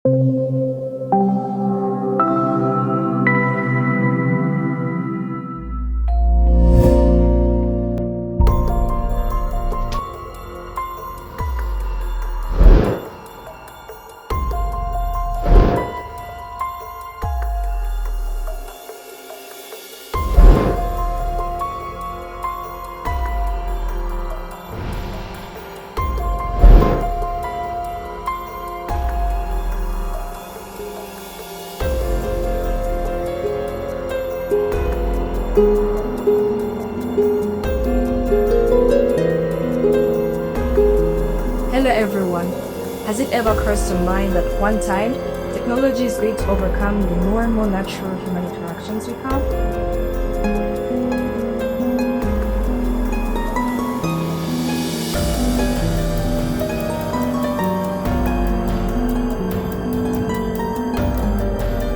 Hello everyone. Has it ever crossed your mind that one time technology is going to overcome the normal natural human interactions we have?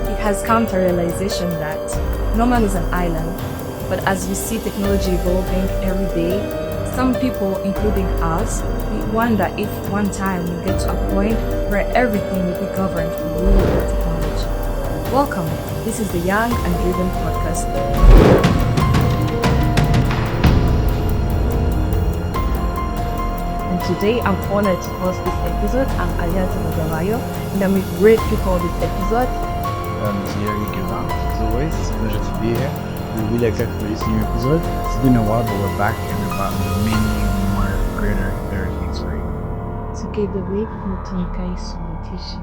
It has come to a realization that no man is an island, but as we see technology evolving every day, some people, including us, we wonder if one time we get to a point where everything will be governed through technology. Welcome. This is the Young and Driven podcast. And today I'm honored to host this episode. I'm Aliata Magamayo, and I'm with great people this episode. I'm Thierry Guevin, as always. It's a pleasure to be here. We're really excited for this new episode. It's been a while, but we're back and we're about many more greater better things for you. Together with Mutumkai Solution.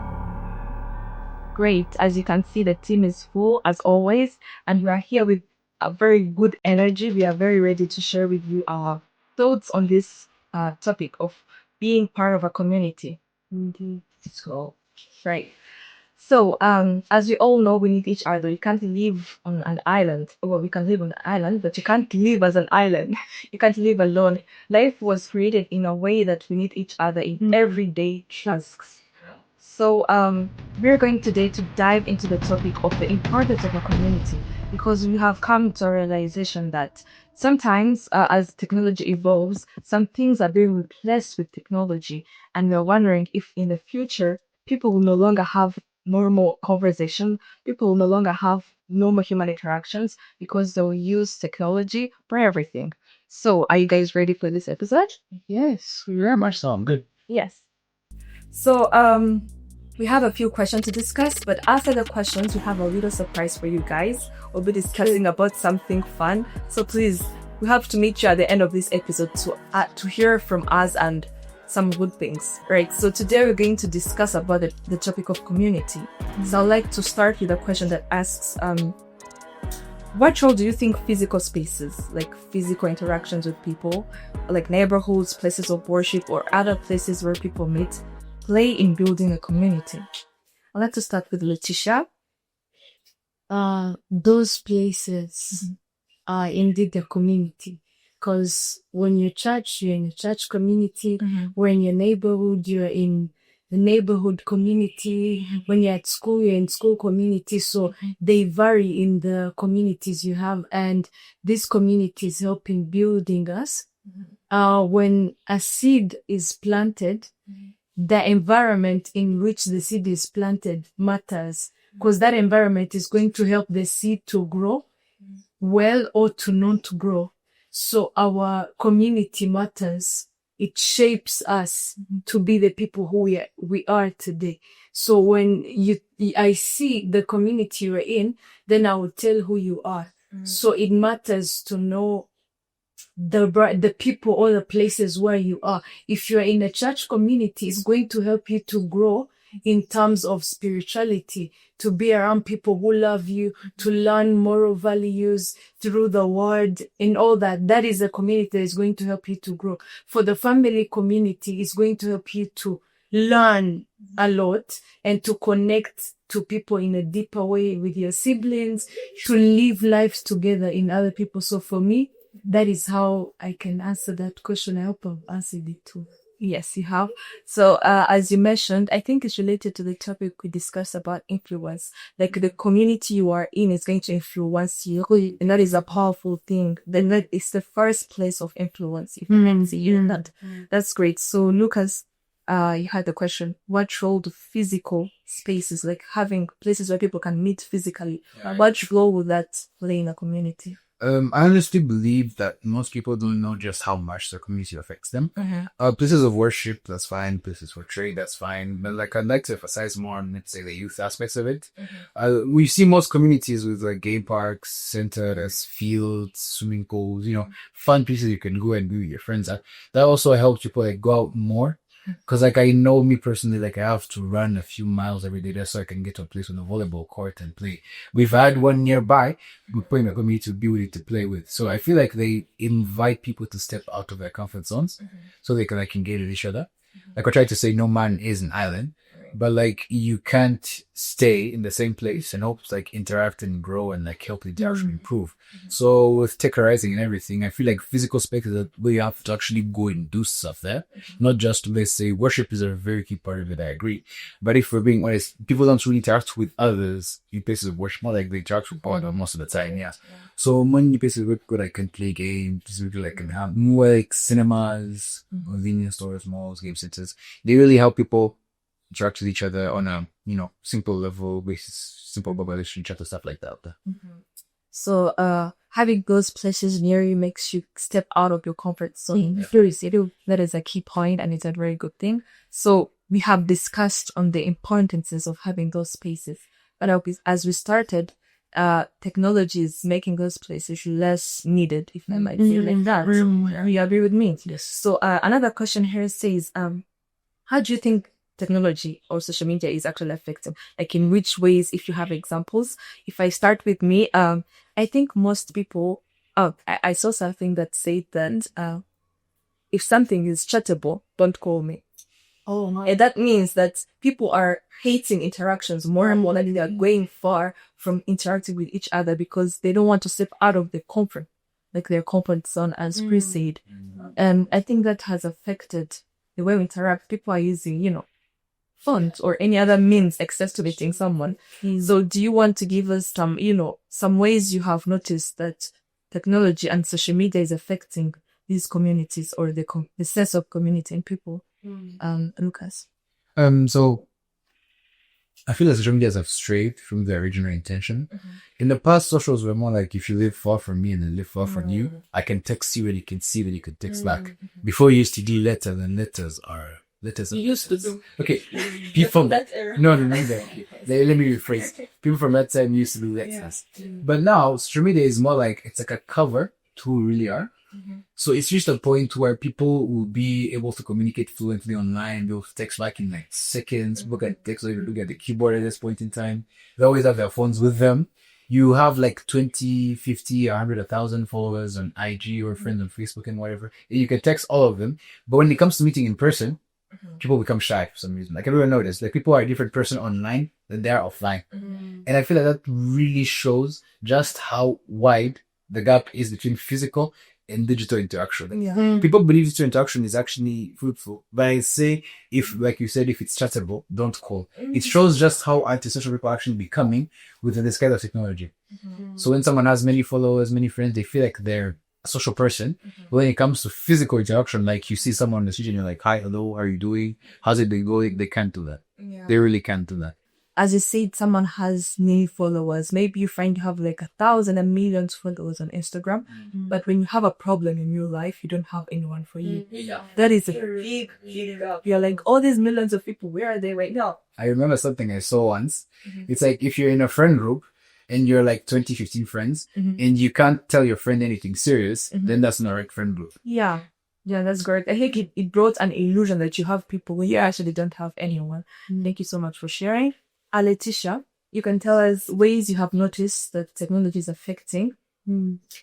Great. As you can see, the team is full as always, and we are here with a very good energy. We are very ready to share with you our thoughts on this topic of being part of a community. Indeed. So, right. So, as we all know, we need each other. You can't live on an island. Well, we can live on an island, but you can't live as an island. You can't live alone. Life was created in a way that we need each other in everyday tasks. So, we're going today to dive into the topic of the importance of a community, because we have come to a realization that sometimes, as technology evolves, some things are being replaced with technology, and we're wondering if in the future people will no longer have normal conversation, people will no longer have normal human interactions because they'll use technology for everything. So, are you guys ready for this episode? Yes, we very much so. I'm good. Yes. So, we have a few questions to discuss, but after the questions, we have a little surprise for you guys. We'll be discussing about something fun. So please, we have to meet you at the end of this episode to hear from us and some good things. Right. So today we're going to discuss about the topic of community. So I'd like to start with a question that asks, what role do you think physical spaces, like physical interactions with people, like neighborhoods, places of worship, or other places where people meet, play in building a community? I'd like to start with Letitia. Those places are indeed the community. Because when you're in a church community. When you're in your neighborhood, you're in the neighborhood community. When you're at school, you're in school community. So they vary in the communities you have. And these communities help in building us. When a seed is planted, the environment in which the seed is planted matters, because that environment is going to help the seed to grow well or to not grow. So our community matters. It shapes us to be the people who we are today. So when I see the community you're in, then I will tell who you are. So it matters to know the people or the places where you are. If you're in a church community, it's going to help you to grow in terms of spirituality, to be around people who love you, to learn moral values through the word and all that. That is a community that is going to help you to grow. For the family community, it's going to help you to learn a lot and to connect to people in a deeper way with your siblings, to live lives together in other people. So for me, that is how I can answer that question. I hope I've answered it too. Yes, you have. So, as you mentioned, I think it's related to the topic we discussed about influence. Like the community you are in is going to influence you, and that is a powerful thing. Then that is the first place of influence. If you see that, that's great. So, Lucas, you had the question, what role do physical spaces, like having places where people can meet physically, what role would that play in a community? I honestly believe that most people don't know just how much their community affects them. Places of worship, that's fine. Places for trade, that's fine. But like, I'd like to emphasize more on, let's say, the youth aspects of it. We see most communities with like game parks centered as fields, swimming pools, fun places you can go and be with your friends at. That also helps people like go out more. Cause like I know me personally, like I have to run a few miles every day just so I can get to a place with a volleyball court and play. We've had one nearby. We put in a community to be with it to play with. So I feel like they invite people to step out of their comfort zones so they can like engage with each other. Like I try to say, no man is an island, but like you can't stay in the same place and hope to like interact and grow and like help the interaction improve. So with tech rising and everything, I feel like physical spaces that we have to actually go and do stuff there. Not just, let's say, worship is a very key part of it, I agree. But if we're being honest, people don't really interact with others in places of worship, more like they interact with God most of the time, yeah. So many places where people like can play games, where like can have more like cinemas, convenience stores, malls, game centers. They really help people interact with each other on a, simple level basis, simple population chat and stuff like that. So, having those places near you makes you step out of your comfort zone. That is a key point, and it's a very good thing. So, we have discussed on the importances of having those spaces. But as we started, technology is making those places less needed, if I might feel like that. You agree with me? Yes. So, another question here says, how do you think technology or social media is actually affecting? Like, in which ways, if you have examples? If I start with me, I think most people, I saw something that said that if something is chattable, don't call me. Oh my. And that means that people are hating interactions more and more, and they are going far from interacting with each other because they don't want to step out of their comfort zone, as Chris said. And I think that has affected the way we interact. People are using, phones or any other means access to meeting someone. So do you want to give us some ways you have noticed that technology and social media is affecting these communities or the sense of community in people? Lucas. So I feel like social media have strayed from the original intention. In the past, socials were more like, if you live far from me and I live far from you, I can text you and you can see that you can text back. Before you used to do letters, and letters. You used to do. Okay, people from that era. No. Let me rephrase. People from that time used to do letters, but now social media is more like it's like a cover to who we really are. So it's reached a point where people will be able to communicate fluently online, be able to text back in like seconds. People can text or look at the keyboard at this point in time. They always have their phones with them. You have like 20, 50, 100, 1,000 followers on IG or friends on Facebook and whatever. You can text all of them. But when it comes to meeting in person, people become shy for some reason. Like everyone noticed, like people are a different person online than they are offline. And I feel like that really shows just how wide the gap is between physical and digital interaction. People believe digital interaction is actually fruitful, but I say, if, like you said, if it's chattable, don't call. It shows just how antisocial people are actually becoming with this kind of technology. So when someone has many followers, many friends, they feel like they're a social person. But when it comes to physical interaction, like you see someone on the street and you're like, hi, hello, how are you doing? How's it going? They can't do that. They really can't do that. As you said, someone has many followers. Maybe you find you have like 1,000 and millions followers on Instagram, but when you have a problem in your life, you don't have anyone for you. That is a big gap. You're like, all these millions of people, where are they right now? I remember something I saw once. It's like if you're in a friend group and you're like 20, 15 friends and you can't tell your friend anything serious, then that's not a right friend group. Yeah, that's great. I think it brought an illusion that you have people when you actually don't have anyone. Thank you so much for sharing. Letitia, you can tell us ways you have noticed that technology is affecting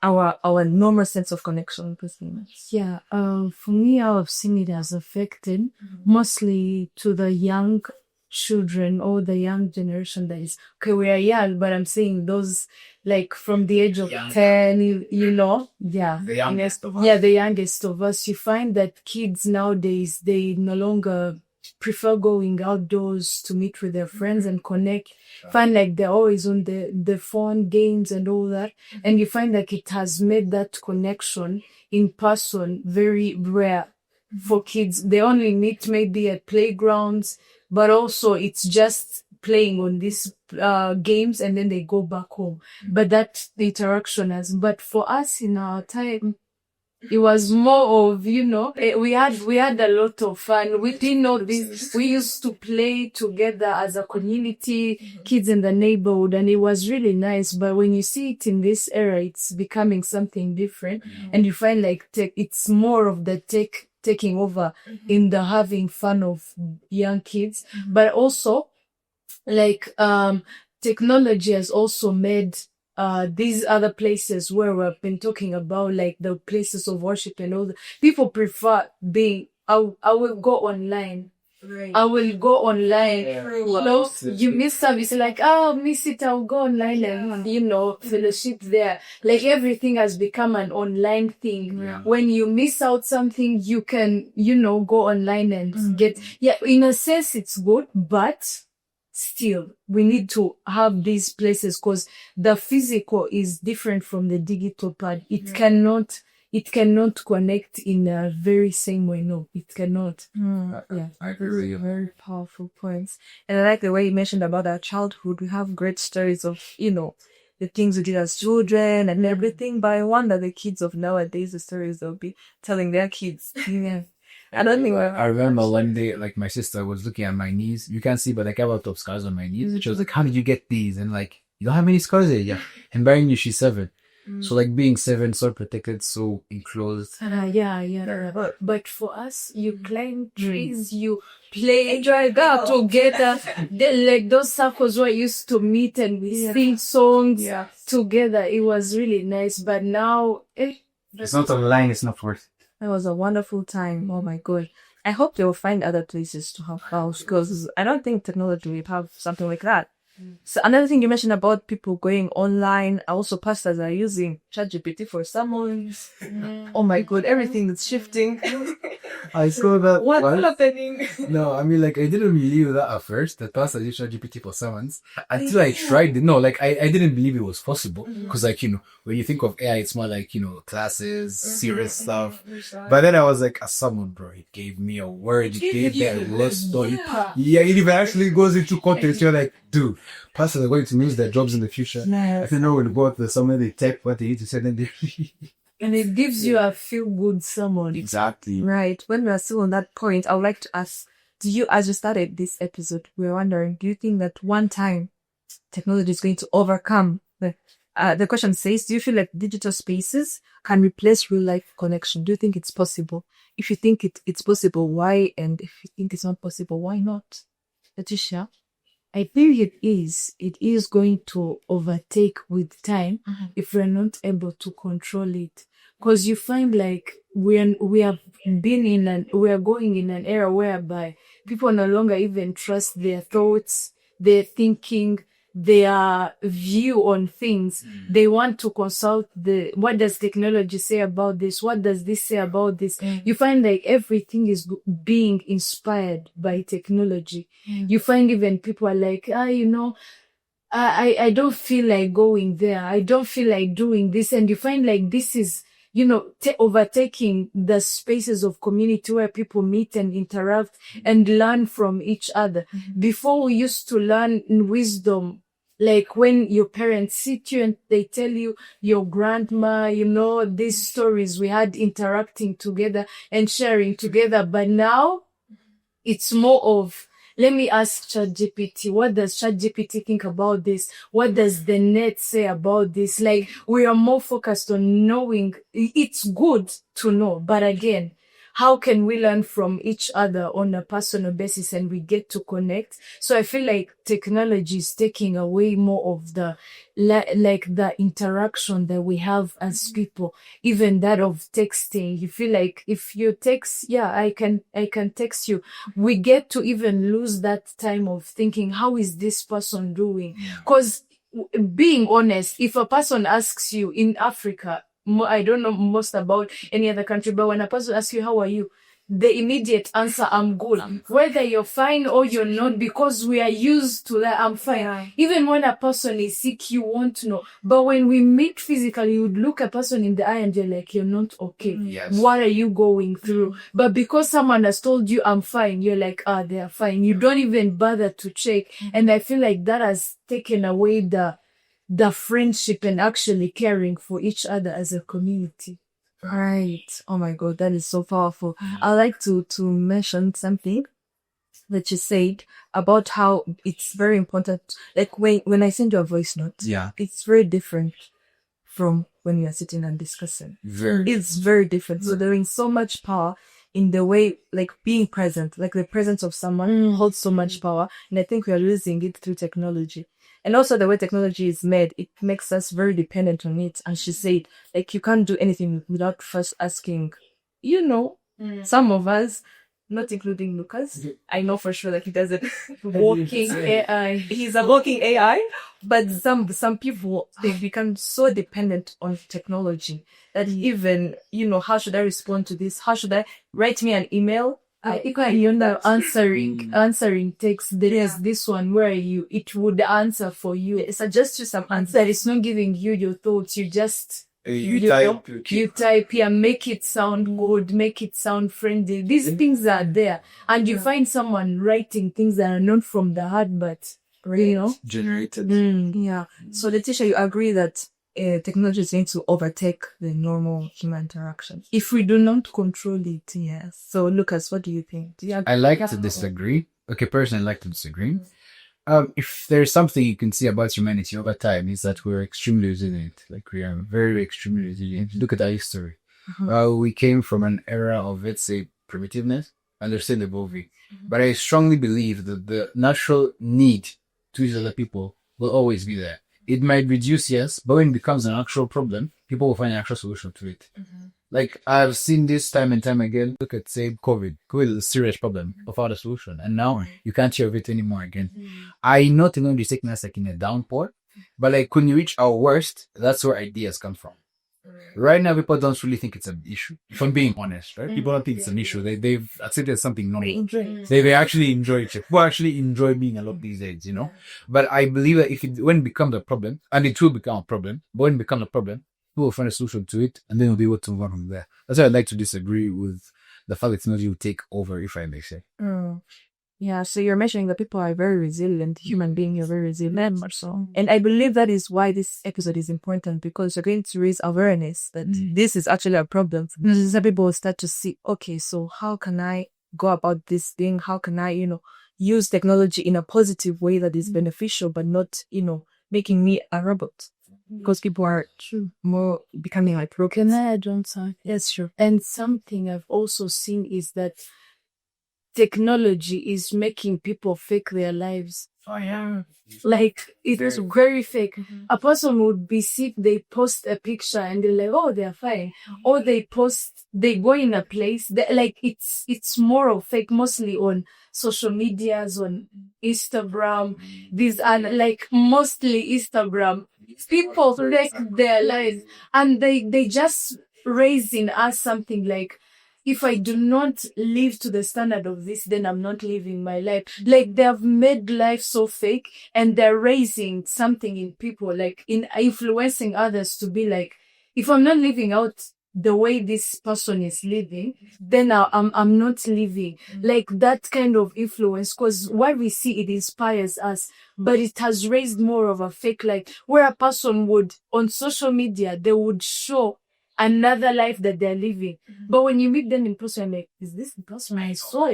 our normal sense of connection with humans. Yeah, for me, I've seen it as affected mostly to the young children or the young generation that is, okay, we are young, but I'm saying those like from the age of 10, The youngest of us. Yeah, the youngest of us. You find that kids nowadays, they no longer prefer going outdoors to meet with their friends and connect. Find like they're always on the phone, games and all that. And you find like it has made that connection in person very rare. for kids. They only meet maybe at playgrounds, but also it's just playing on these games and then they go back home. But that the interaction has, but for us in our time, it was more of, we had a lot of fun. We didn't know this. We used to play together as a community, kids in the neighborhood, and it was really nice. But when you see it in this era, it's becoming something different, and you find like it's more of the taking over in the having fun of young kids, but also like technology has also made these other places where we've been talking about, like the places of worship and all the people prefer being, I will go online. Right. I will go online. Yeah. You miss service, like, oh, miss it, I'll go online and, fellowship there. Like everything has become an online thing. Yeah. When you miss out something, you can, go online and get, in a sense it's good, but still, we need to have these places because the physical is different from the digital part. It cannot connect in a very same way. No, it cannot. I agree with you. Very powerful points. And I like the way you mentioned about our childhood. We have great stories of, the things we did as children and everything. But I wonder the kids of nowadays, the stories they'll be telling their kids. Yeah. I don't think I remember one day, like, my sister was looking at my knees. You can't see, but like, I have a lot of scars on my knees. She was like, how did you get these? And like, you don't have any scars there? Yeah. And bearing you, she's 7. So like being 7, so protected, so enclosed. But for us, you climb trees, you play together. Like those circles where we used to meet and we sing songs together. It was really nice. But now, it's not online, it's not worth it. It was a wonderful time. Oh my God. I hope they will find other places to have house because I don't think technology will have something like that. So another thing you mentioned about people going online, also pastors are using ChatGPT for sermons. Oh my God, everything is shifting. I saw that. What's happening? No, I mean, like, I didn't believe that at first, that pastors use ChatGPT for sermons, until I tried it. No, like, I didn't believe it was possible. Because, like, when you think of AI, it's more like, classes, serious stuff. But then I was like, a sermon, bro, it gave me a word, it gave that list. Yeah, it even actually goes into context. You're like, dude, pastors are going to lose their jobs in the future. If they know when to go out to somewhere, they type what they need to say, then they and it gives you a feel-good sermon. Exactly. Right. When we are still on that point, I would like to ask, as you started this episode, we were wondering, do you think that one time technology is going to overcome the question says, do you feel like digital spaces can replace real life connection? Do you think it's possible? If you think it's possible, why? And if you think it's not possible, why not? Letitia? I think it is going to overtake with time if we're not able to control it. Because you find like we are going in an era whereby people no longer even trust their thoughts, their thinking, their view on things. They want to consult what does technology say about this? What does this say about this? You find like everything is being inspired by technology. You find even people are like, I don't feel like going there. I don't feel like doing this. And you find like this is, overtaking the spaces of community where people meet and interact and learn from each other. Before we used to learn wisdom, like when your parents sit you and they tell you your grandma, these stories we had interacting together and sharing together. But now it's more of, let me ask ChatGPT, what does ChatGPT think about this? What does the net say about this? Like, we are more focused on knowing. It's good to know, but again, how can we learn from each other on a personal basis and we get to connect? So I feel like technology is taking away more of the interaction that we have as people, even that of texting. You feel like if you text, I can text you. We get to even lose that time of thinking, how is this person doing? Because being honest, if a person asks you in Africa, I don't know most about any other country, but when a person asks you, how are you? the immediate answer, I'm good. Whether you're fine or you're not, because we are used to that, I'm fine. Yeah. Even when a person is sick, you want to know. But when we meet physically, you would look a person in the eye and you're like, you're not okay. Yes. What are you going through? But because someone has told you I'm fine, you're like, they are fine. You don't even bother to check. And I feel like that has taken away the friendship and actually caring for each other as a community. Right. Oh my God, that is so powerful. I'd like to mention something that you said about how it's very important. Like when I send you a voice note, Yeah. it's very different from when we are sitting and discussing. It's very different. So there is so much power in the way, like being present, like the presence of someone holds so much power. And I think we are losing it through technology. And also the way technology is made, it makes us very dependent on it. And she said, like, you can't do anything without first asking, some of us, not including Lucas. I know for sure that he doesn't Walking AI. He's a walking AI, but some people, they've become so dependent on technology that even, how should I respond to this? How should I write me an email? Answering text. There is this one where it would answer for you. It suggests you some answers. That it's not giving you your thoughts. You just You type here, make it sound good, make it sound friendly. These things are there, and you find someone writing things that are not from the heart, but generated. Yeah. So Letitia, you agree that technology is going to overtake the normal human interaction if we do not control it? Yes. So Lucas, what do you think? Do you agree? I like to disagree. Okay, personally, I like to disagree. If there's something you can see about humanity over time, is that we're extremely resilient. Like, we are very extremely resilient. Look at our history. We came from an era of, let's say, primitiveness, understandable. But I strongly believe that the natural need to use other people will always be there. It might reduce, yes, but when it becomes an actual problem, people will find an actual solution to it. Like, I've seen this time and time again. Look at, say, COVID. COVID is a serious problem without a solution. And now you can't hear of it anymore again. I know technology is taking us like in a downpour, but like when you reach our worst, that's where ideas come from. Right now, people don't really think it's an issue. If I'm being honest, right? People don't think it's an issue. They've accepted it as something normal. They actually enjoy it. People actually enjoy being alone these days, But I believe that when it becomes a problem, and it will become a problem, but when it becomes a problem, people will find a solution to it, and then we'll be able to move on from there. That's why I'd like to disagree with the fact that technology will take over, if I may say. Yeah, so you're mentioning that people are very resilient, human beings are very resilient. And I believe that is why this episode is important, because you're going to raise awareness that this is actually a problem. Some people will start to see, okay, so how can I go about this thing? How can I, use technology in a positive way that is beneficial, but not, making me a robot? Because people are more becoming like broken. Can I add on something? Yes, sure. And something I've also seen is that technology is making people fake their lives. Oh, yeah. Like, it is very fake. A person would be sick, they post a picture and they're like, oh, they're fine. Or they go in a place, like, it's more of fake, mostly on social medias, on Instagram. These are like mostly Instagram. People fake their lives, and they just raise in us something like, if I do not live to the standard of this, then I'm not living my life. Like, they have made life so fake, and they're raising something in people, like in influencing others to be like, if I'm not living out the way this person is living, then I'm not living. Like, that kind of influence, because what we see, it inspires us, but it has raised more of a fake life, where a person would, on social media, they would show another life that they're living. But when you meet them in person, I'm like, is this the person I saw?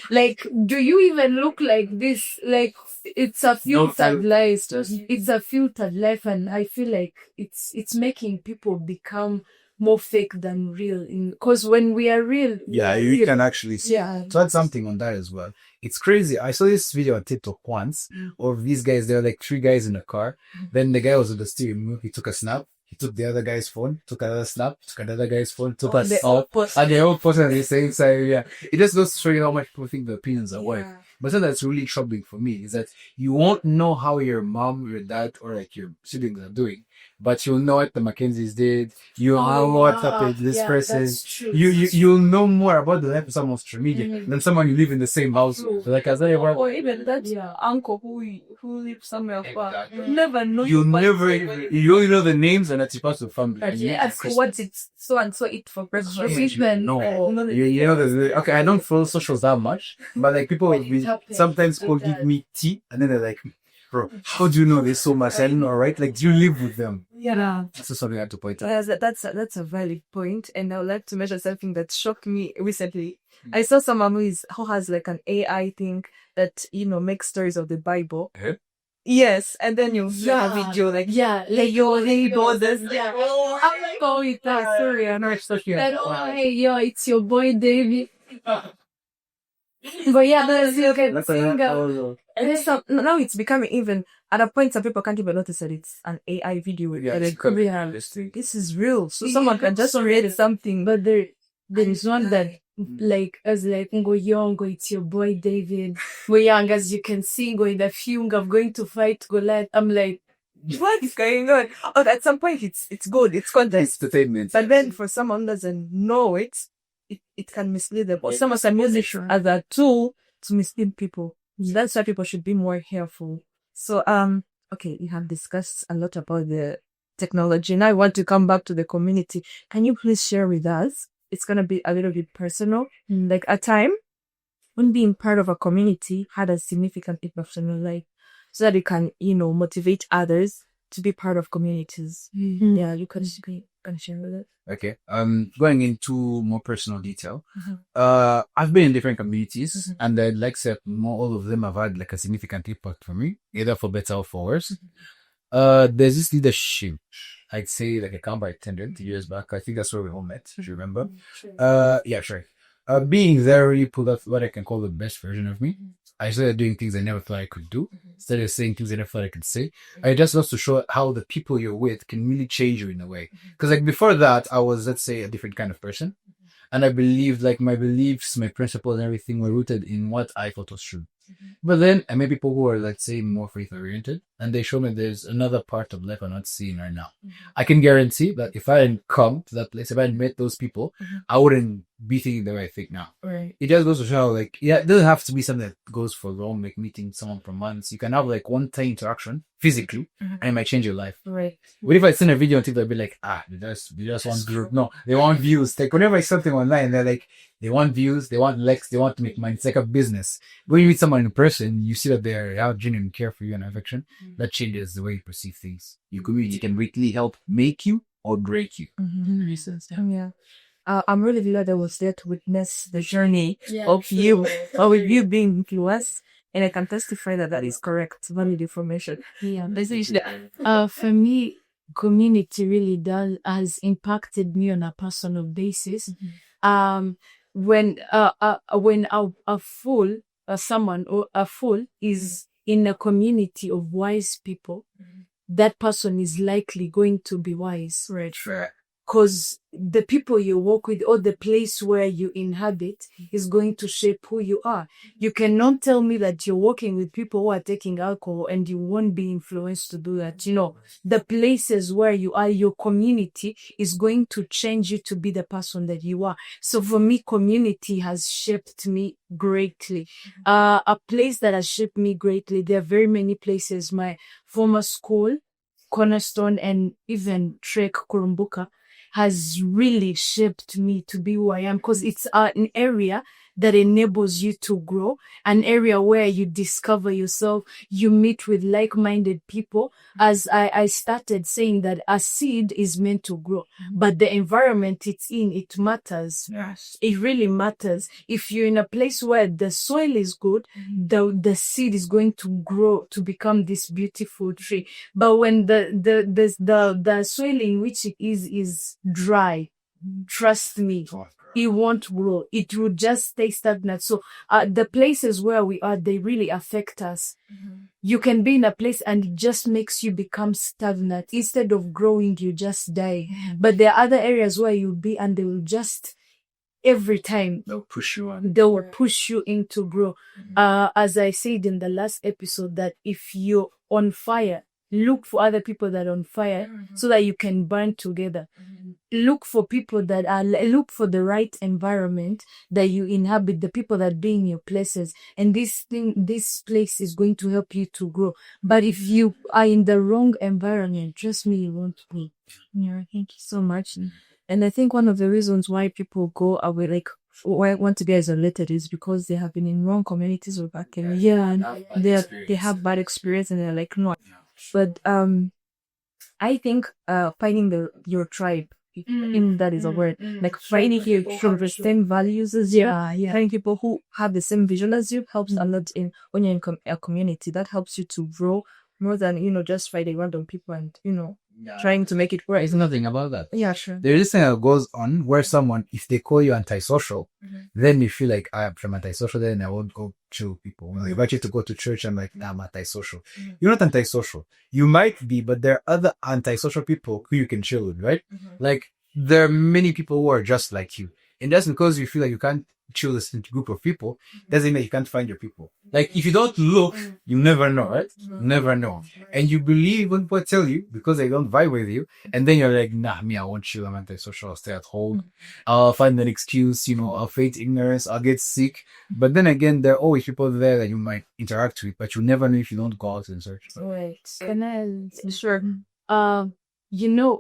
Like, do you even look like this? Like, it's a filtered life. It's a filtered life, and I feel like it's making people become more fake than real. Because when we are real, you can actually see. Yeah. To add something on that as well, it's crazy. I saw this video on TikTok once of these guys. There were like 3 guys in a car. Then the guy was with the steering wheel. He took a snap. He took the other guy's phone, took another snap, took another guy's phone, took a snap, and they all posted at the same time. Yeah, it just goes to show you how much people think the opinions are worth. But something that's really troubling for me is that you won't know how your mom, your dad, or like your siblings are doing but you'll know what the Mackenzies did. You'll know what happened to this person. That's true. You'll know more about the life of someone on social media than someone you live in the same house. So like as I Or even that uncle who lives somewhere far. You never know. you only know the names and that's part of the family. But ask what it's so and so eat for breakfast. No. You know okay, I don't follow socials that much, but like people will be sometimes people give me tea and then they're like, bro, how do you know this so much? I don't know, right? Like, do you live with them? Yeah. That's just something I have to point out. That's a valid point, and I would like to mention something that shocked me recently. I saw someone who has like an AI thing that makes stories of the Bible. Yes, and then you have a video like like your label this. Yeah. I'm like, oh, it's that sorry, I'm not so sure. And hey, yo, it's your boy David. But yeah, that's okay. And then now it's becoming even at a point some people can't even notice that it's an AI video. Yeah, That it's it could be this is real. So someone can just create something. But there is one that like as like go young, go it's your boy David. Go young as you can see, go in the film of going to fight Goliath. I'm like, what is going on? Oh, at some point it's good, it's content. It's entertainment. But then for someone who doesn't know it can mislead them. Or someone can use it as a tool to mislead people. That's why people should be more careful. So okay, we have discussed a lot about the technology. Now I want to come back to the community. Can you please share with us? It's gonna be a little bit personal. Like a time when being part of a community had a significant impact on your life, so that you can, motivate others to be part of communities. Yeah, you can share with it. Okay. Going into more personal detail. I've been in different communities and I'd like to say more all of them have had like a significant impact for me, either for better or for worse. There's this leadership, I'd say like a camp I attended 2 years back. I think that's where we all met, if you remember. Yeah, sure. Being there really pulled out what I can call the best version of me. I started doing things I never thought I could do. Started saying things I never thought I could say. I just love to show how the people you're with can really change you in a way. Because like before that, I was, let's say, a different kind of person. And I believed like my beliefs, my principles and everything were rooted in what I thought was true. But then I met people who are, let's say, more faith oriented, and they show me there's another part of life I'm not seeing right now. I can guarantee that if I hadn't come to that place, if I hadn't met those people, I wouldn't be thinking the way I think now. Right. It just goes to show, like, yeah, it doesn't have to be something that goes for long, like meeting someone for months. You can have like one time interaction physically, and it might change your life. Right. What if I send a video on TikTok, I'd be like, they just want views. No, they want views. Like whenever I see something online, they're like, they want views, they want likes, they want to make money. It's like a business. When you meet someone in person, you see that they have genuine care for you and affection. That changes the way you perceive things. Your community can really help make you or break you. Yeah. I'm really glad I was there to witness the journey of you, or with you being influenced. And I can testify that is correct, valid information. Yeah. For me, community really has impacted me on a personal basis. When a fool is in a community of wise people, that person is likely going to be wise. Right. Because the people you work with or the place where you inhabit is going to shape who you are. You cannot tell me that you're working with people who are taking alcohol and you won't be influenced to do that. The places where you are, your community is going to change you to be the person that you are. So for me, community has shaped me greatly. A place that has shaped me greatly, there are very many places. My former school, Cornerstone, and even Trek Kurumbuka, has really shaped me to be who I am, because it's an area that enables you to grow, an area where you discover yourself, you meet with like-minded people. As I started saying that a seed is meant to grow, but the environment it's in, it matters. Yes. It really matters. If you're in a place where the soil is good, the seed is going to grow to become this beautiful tree. But when the soil in which it is dry, trust me, it won't grow. It will just stay stagnant. So the places where we are, they really affect us. You can be in a place and it just makes you become stagnant. Instead of growing, you just die. But there are other areas where you'll be and they will just, every time, They'll push you on. they will push you in to grow. As I said in the last episode, that if you're on fire, look for other people that are on fire so that you can burn together. Look for people that are, look for the right environment that you inhabit, the people that be in your places. And this place is going to help you to grow. But if you are in the wrong environment, trust me, you won't grow. Yeah, thank you so much. And I think one of the reasons why people go away, like, why want to be isolated is because they have been in wrong communities or back in and they have bad experience and they're like, no. But I think finding your tribe, in that is a word, like finding people from the same values as you, finding people who have the same vision as you helps a lot in when you're in a community. That helps you to grow more than just finding random people and trying to make it work. There's nothing about that. Yeah, sure. There's this thing that goes on where someone, if they call you antisocial, then you feel like I'm antisocial, then I won't go chill with people. When I invite you to go to church, I'm like, nah, I'm antisocial. You're not antisocial. You might be, but there are other antisocial people who you can chill with, right? Like, there are many people who are just like you. And just because you feel like you can't chill with a group of people, doesn't mean you can't find your people. Like, if you don't look, you never know, right? Never know. And you believe when people tell you because they don't vibe with you, and then you're like, nah, me, I won't chill, I'm antisocial, I'll stay at home. I'll find an excuse, I'll fake ignorance, I'll get sick. But then again, there are always people there that you might interact with, but you never know if you don't go out and search. Right. Can I? Sure.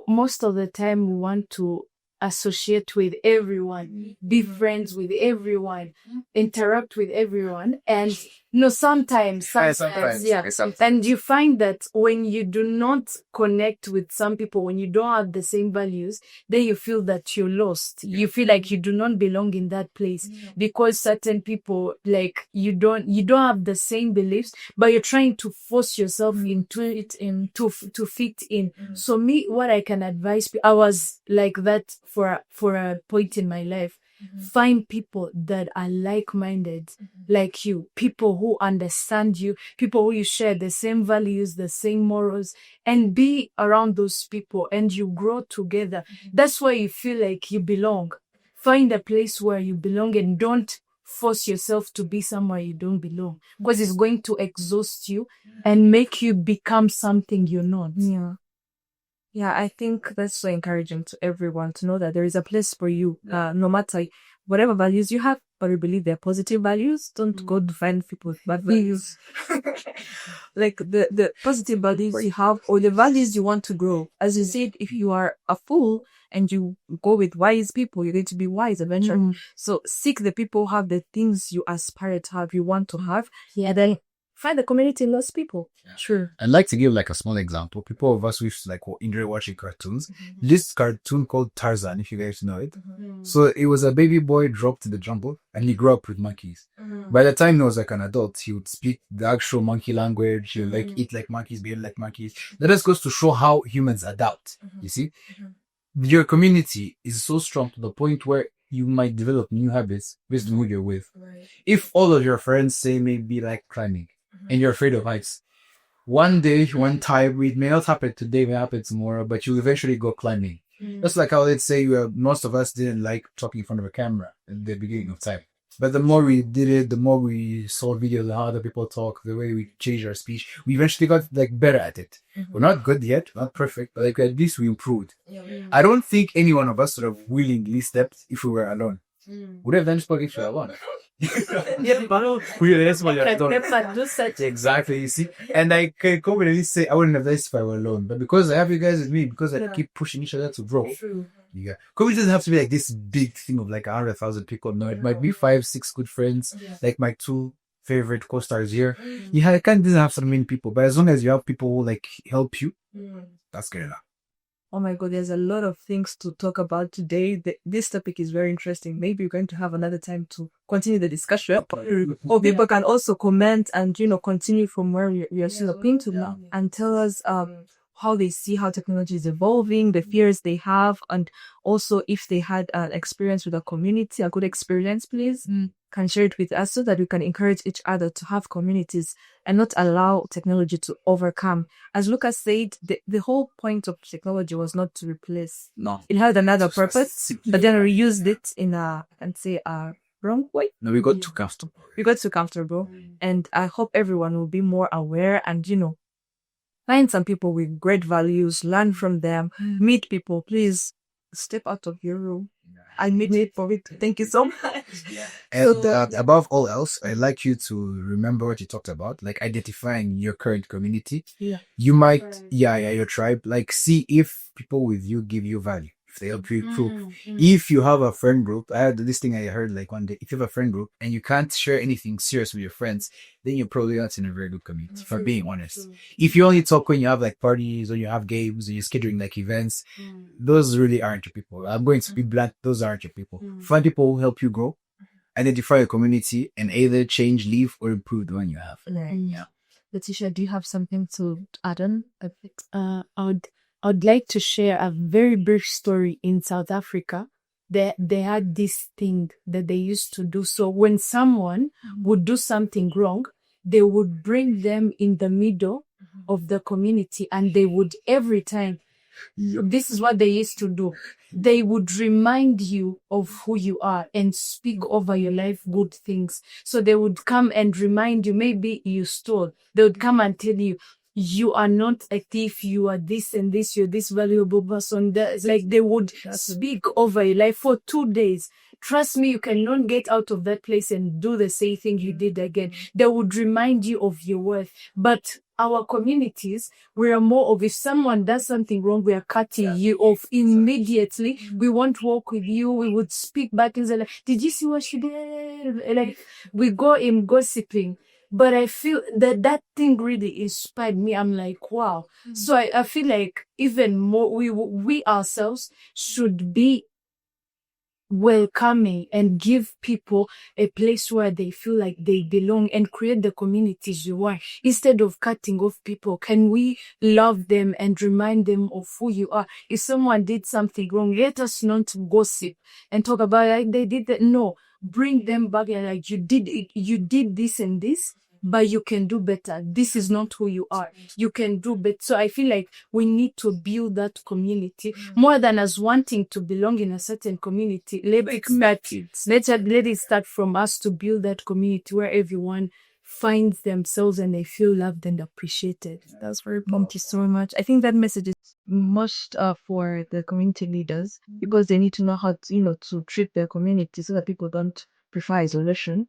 Most of the time we want to associate with everyone, be friends with everyone, interact with everyone. And sometimes, yeah. And you find that when you do not connect with some people, when you don't have the same values, then you feel that you're lost. You feel like you do not belong in that place because certain people, like, you don't have the same beliefs, but you're trying to force yourself into it to fit in. So me, what I can advise, I was like that for a point in my life. Find people that are like-minded, like you, people who understand you, people who you share the same values, the same morals, and be around those people and you grow together. That's why you feel like you belong. Find a place where you belong and don't force yourself to be somewhere you don't belong, because it's going to exhaust you and make you become something you're not. Yeah, I think that's so encouraging to everyone to know that there is a place for you, no matter whatever values you have, but we believe they're positive values. Don't go to find people with bad values. Like the positive values you have or the values you want to grow. As you said, if you are a fool and you go with wise people, you're going to be wise eventually. So seek the people who have the things you aspire to have, you want to have, and then find the community in those people. Sure. I'd like to give like a small example. People of us who enjoy watching cartoons. This cartoon called Tarzan, if you guys know it. So it was a baby boy dropped in the jungle and he grew up with monkeys. By the time he was like an adult, he would speak the actual monkey language. He would eat like monkeys, behave like monkeys. That just goes to show how humans adapt. You see? Your community is so strong to the point where you might develop new habits based on who you're with. If all of your friends say maybe like climbing, and you're afraid of heights, one day, one time, it may not happen today, it may happen tomorrow, but you'll eventually go climbing. Just like how, let's say, most of us didn't like talking in front of a camera in the beginning of time. But the more we did it, the more we saw videos of how other people talk, the way we change our speech, we eventually got better at it. We're not good yet, not perfect, but at least we improved. I don't think any one of us would have willingly stepped if we were alone. Would have done this podcast if we were alone. Exactly, you see, and I can confidently say I wouldn't have done this if I were alone, but because I have you guys with me, because I keep pushing each other to grow. Yeah, community doesn't have to be like this big thing of like 100,000 people. No, it might be 5-6 good friends, like my 2 favorite co-stars here. Yeah, I can't doesn't have so many people, but as long as you have people who help you, that's good enough. Oh my God, there's a lot of things to talk about today. This topic is very interesting. Maybe we're going to have another time to continue the discussion. Or people can also comment and, continue from where we are still up into now and tell us how they see how technology is evolving, the fears they have, and also if they had an experience with a community, a good experience, please. Can share it with us so that we can encourage each other to have communities and not allow technology to overcome. As Lucas said, the whole point of technology was not to replace. No. It had another purpose, but then we used it in a wrong way. No, we got too comfortable. And I hope everyone will be more aware and, Find some people with great values, learn from them, meet people. Please step out of your room. I meet people. Thank you so much. And above all else, I'd like you to remember what you talked about, like identifying your current community. Yeah. You might, your tribe, like see if people with you give you value, if they help you improve. If you have a friend group, I had this thing I heard like one day, if you have a friend group and you can't share anything serious with your friends, then you're probably not in a very good community, for being honest. If you only talk when you have like parties or you have games or you're scheduling like events, those really aren't your people. I'm going to be blunt, those aren't your people. Find people who help you grow, identify a community, and either change, leave, or improve the one you have. Yeah. Letitia, do you have something to add on? I'd like to share a very brief story in South Africa. They had this thing that they used to do. So when someone would do something wrong, they would bring them in the middle of the community, and they would every time. This is what they used to do. They would remind you of who you are and speak over your life good things. So they would come and remind you, maybe you stole. They would come and tell you, you are not a thief, you are this and this, you're this valuable person. Like they would speak over your life for 2 days. Trust me, you cannot get out of that place and do the same thing you did again. They would remind you of your worth. But our communities, we are more of, if someone does something wrong, we are cutting you off immediately. We won't work with you. We would speak back and say, like, did you see what she did? Like, we go in gossiping. But I feel that thing really inspired me. I'm like, wow. So I feel like even more, we ourselves should be welcoming and give people a place where they feel like they belong and create the communities you want. Instead of cutting off people, can we love them and remind them of who you are? If someone did something wrong, let us not gossip and talk about like they did that. No, bring them back and like you did it, you did this and this, but you can do better. This is not who you are. You can do better. So I feel like we need to build that community more than us wanting to belong in a certain community. Let it start from us to build that community where everyone finds themselves and they feel loved and appreciated. That's very Thank you so much. I think that message is most for the community leaders because they need to know how to, to treat their community so that people don't prefer isolation.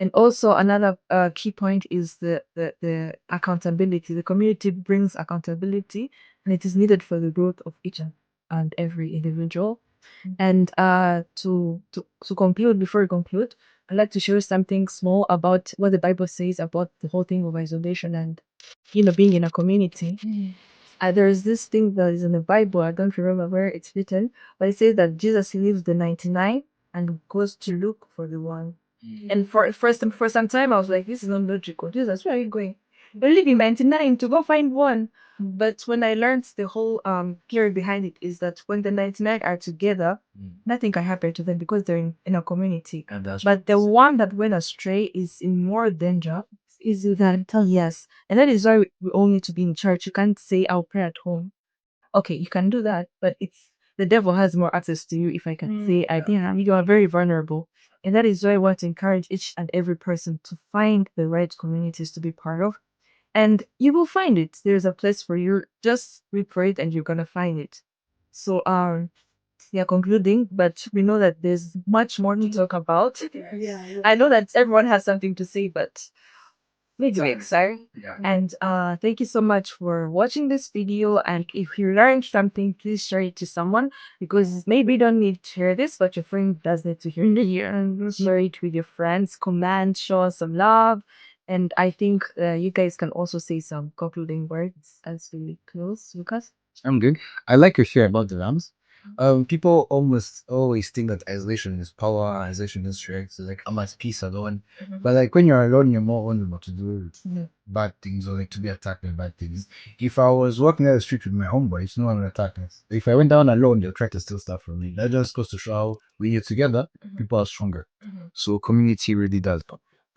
And also another key point is the accountability. The community brings accountability, and it is needed for the growth of each and every individual. And to conclude, before we conclude, I'd like to share something small about what the Bible says about the whole thing of isolation and being in a community. There's this thing that is in the Bible. I don't remember where it's written, but it says that Jesus leaves the 99 and goes to look for the one. And for some time, I was like, this is not logical. Jesus, where are you going? You're leaving 99 to go find one. But when I learned the whole theory behind it is that when the 99 are together, nothing can happen to them because they're in a community. But the one that went astray is in more danger. Is that yes, and that is why we all need to be in church. You can't say I'll pray at home. Okay, you can do that, but it's the devil has more access to you. If I can say, I think you are very vulnerable, and that is why I want to encourage each and every person to find the right communities to be part of, and you will find it. There's a place for you. Just read for it, and you're gonna find it. So we are concluding, but we know that there's much more to talk about. Yeah. I know that everyone has something to say, but maybe sorry. Yeah. And thank you so much for watching this video. And if you learned something, please share it to someone because maybe you don't need to hear this, but your friend does need to hear it. And share it with your friends, comment, show us some love. And I think you guys can also say some concluding words as we close, Lucas. I'm good. I like your share about the rams. People almost always think that isolation is power, isolation is strength. So like I'm at peace alone. But like when you're alone, you're more vulnerable to do bad things or like to be attacked by bad things. If I was walking down the street with my homeboys, no one would attack us. If I went down alone, they'll try to steal stuff from me. That just goes to show how when you're together, people are stronger. So community really does.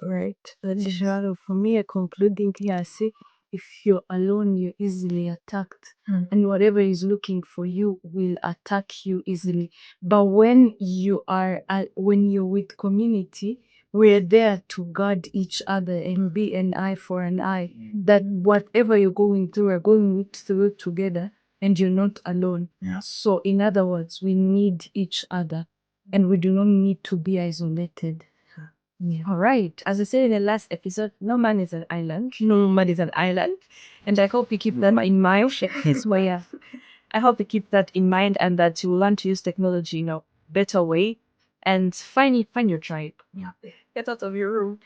Right. Additional for me, a concluding here, I say, if you're alone, you're easily attacked, and whatever is looking for you will attack you easily. But when you're with community, we're there to guard each other and be an eye for an eye. That whatever you're going through, we're going through it together and you're not alone. Yeah. So in other words, we need each other and we do not need to be isolated. Yeah. All right. As I said in the last episode, no man is an island. No man is an island. And I hope you keep that in mind. So yeah, I hope you keep that in mind and that you learn to use technology in a better way and find your tribe. Yeah. Get out of your room.